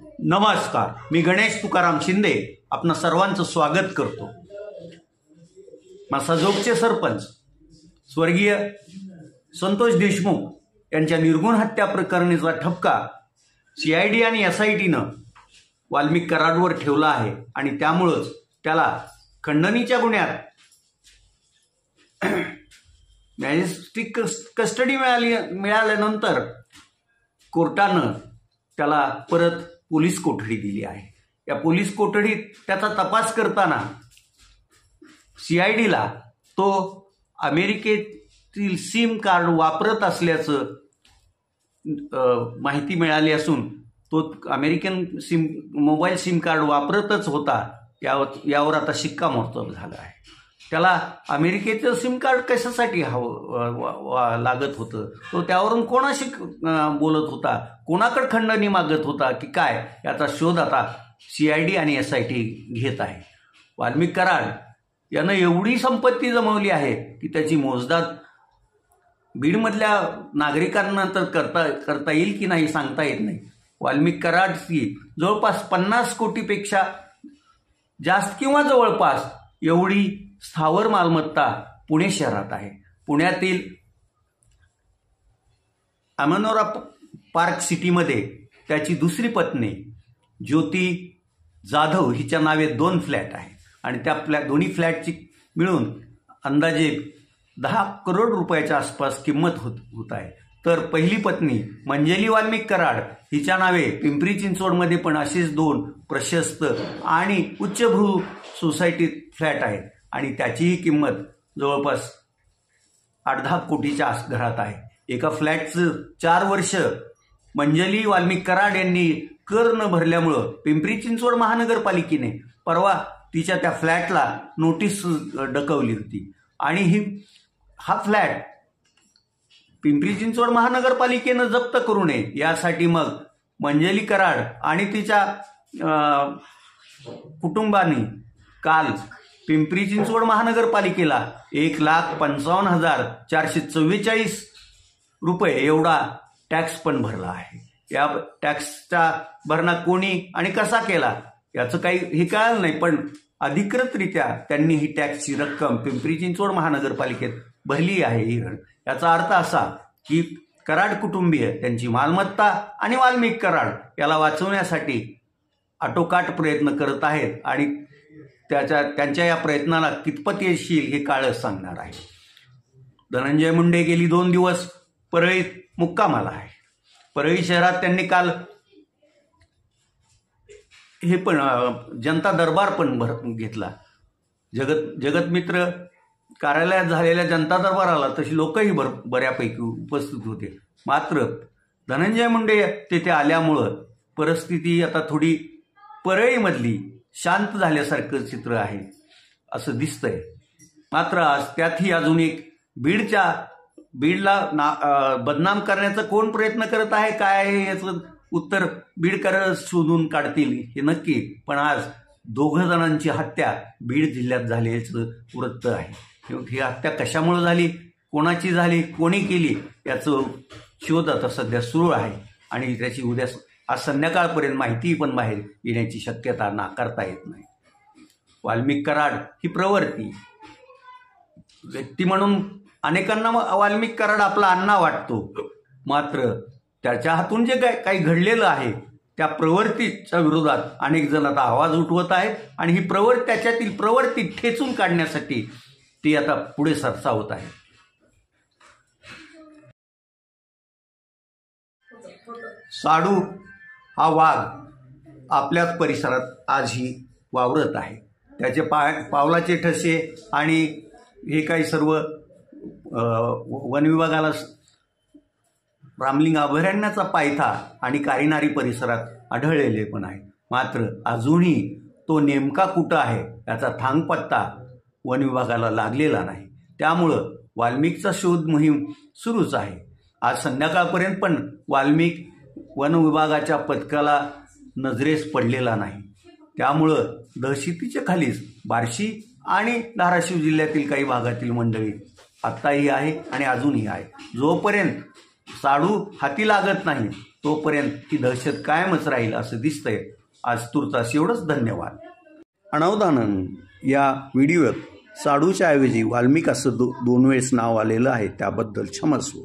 नमस्कार, मी गणेश तुकाराम शिंदे आपणा सर्वांचं स्वागत करतो। मासाजोगचे सरपंच स्वर्गीय संतोष देशमुख यांच्या निर्गुण हत्या प्रकरणाचा ठपका CID आणि SITनं वाल्मिक कराडवर ठेवला आहे आणि त्यामुळेच त्याला खंडणीच्या गुन्ह्यात मॅजिस्ट्रेट कस्टडी मिळाल्यानंतर कोर्टानं त्याला परत पोलीस कोठडी दिली आहे। या पोलीस कोठडीत त्याचा तपास करताना CIDला तो अमेरिकेतील सिम कार्ड वापरत असल्याचं माहिती मिळाली असून तो अमेरिकन मोबाईल सिम कार्ड वापरतच होता। यावर आता शिक्कामोर्तब झालं आहे। त्याला अमेरिकेचं सिम कार्ड कशासाठी लागत होतं, तो त्यावरून कोणाशी बोलत होता, कोणाकडे खंडणी मागत होता की काय, याचा शोध आता CID आणि SIT घेत आहे। वाल्मिक कराड यानं एवढी संपत्ती जमवली आहे की त्याची मोजदाद बीडमधल्या नागरिकांना तर करता येईल की नाही सांगता येत नाही। वाल्मिक कराडची जवळपास 50 कोटीपेक्षा जास्त किंवा जवळपास एवढी स्थावर मालमत्ता पुणे शहरात आहे। पुण्यातील अमनोरा पार्क सिटीमध्ये त्याची दुसरी पत्नी ज्योती जाधव हिच्या नावे 2 फ्लॅट आहे आणि त्या दोन्ही फ्लॅटची मिळून अंदाजे 10 करोड रुपयाच्या आसपास किंमत होत आहे। तर पहिली पत्नी मंजली वाल्मिक कराड हिच्या नावे पिंपरी चिंचवडमध्ये पण असेच 2 प्रशस्त आणि उच्चभ्रू सोसायटीत फ्लॅट आहेत आणि त्याचीही किंमत जवळपास 8-10 कोटीच्या घरात आहे। एका फ्लॅटचं 4 वर्ष मंजली वाल्मिक कराड यांनी कर न भरल्यामुळं पिंपरी चिंचवड महानगरपालिकेने परवा तिच्या त्या फ्लॅटला नोटीस डकवली होती आणि हा फ्लॅट पिंपरी चिंचवड महानगरपालिकेनं जप्त करू नये यासाठी मग मंजली कराड आणि तिच्या कुटुंबाने काल पिंपरी चिंचवड महानगरपालिकेला 1,55,444 रुपये एवढा टॅक्स पण भरला आहे। या टॅक्सचा भरणा कोणी आणि कसा केला याचं काही हे कळलं नाही, पण अधिकृतरित्या त्यांनी ही टॅक्सची रक्कम पिंपरी चिंचवड महानगरपालिकेत भरली आहे। याचा अर्थ असा की कराड कुटुंबीय त्यांची मालमत्ता आणि वाल्मिक कराड याला वाचवण्यासाठी आटोकाट प्रयत्न करत आहेत आणि त्यांच्या या प्रयत्नाला कितपत यश येईल हे काळच सांगणार आहे। धनंजय मुंडे गेली 2 दिवस परळीत मुक्कामाला आहे। परळी शहरात त्यांनी काल हे पण जनता दरबार पण घेतला। जगतमित्र कार्यालयात झालेल्या जनता दरबाराला तशी लोकही बऱ्यापैकी उपस्थित होते। मात्र धनंजय मुंडे तेथे आल्यामुळं परिस्थिती आता थोडी परळीमधली शांत झाल्यासारखं चित्र आहे असं दिसतंय। मात्र आज त्यातही अजून एक बीडला बदनाम करण्याचा कोण प्रयत्न करत आहे, काय आहे याचं उत्तर बीडकर शोधून काढतील हे नक्की। पण आज 2 जणांची हत्या बीड जिल्ह्यात झाल्याचं वृत्त आहे। ही हत्या कशामुळे झाली, कोणाची झाली, कोणी केली याचं शोध आता सध्या सुरू आहे आणि त्याची उद्या आज संध्याकाळपर्यंत माहिती पण बाहेर येण्याची शक्यता नाकारता येत नाही। वाल्मिक कराड ही प्रवृत्ती व्यक्ती म्हणून अनेकांना वाल्मिक कराड आपला अण्णा वाटतो, मात्र त्याच्या हातून जे काही घडलेलं आहे त्या प्रवृत्तीच्या विरोधात अनेक जण आता आवाज उठवत आहेत आणि ही त्याच्यातील प्रवृत्ती ठेचून काढण्यासाठी ती आता पुढे सरसावत आहे। साडू हा वाघ आपल्याच परिसरात आजही वावरत आहे। त्याचे पावलाचे ठसे आणि हे काही सर्व वन विभागाला रामलिंग अभयारण्याचा पायथा आणि कारिनारी परिसरात आढळलेले पण आहे। मात्र अजूनही तो नेमका कुठं आहे याचा थांगपत्ता वन विभागाला लागलेला नाही। त्यामुळं वाल्मिकचा शोध मोहीम सुरूच आहे। आज संध्याकाळपर्यंत पण वाल्मिक वन विभागाच्या पथकाला नजरेस पडलेला नाही। त्यामुळं दहशतीच्या खालीच बार्शी आणि धाराशिव जिल्ह्यातील काही भागातील मंडळी आत्ताही आहे आणि अजूनही आहे। जोपर्यंत साडू हाती लागत नाही तोपर्यंत ती दहशत कायमच राहील असं दिसतंय. आज तुर्तास एवढंच. धन्यवाद. अनवधानानं या व्हिडिओत साडूच्या ऐवजी वाल्मिक असं 2 वेळेस नाव आलेलं आहे, त्याबद्दल क्षमस्व.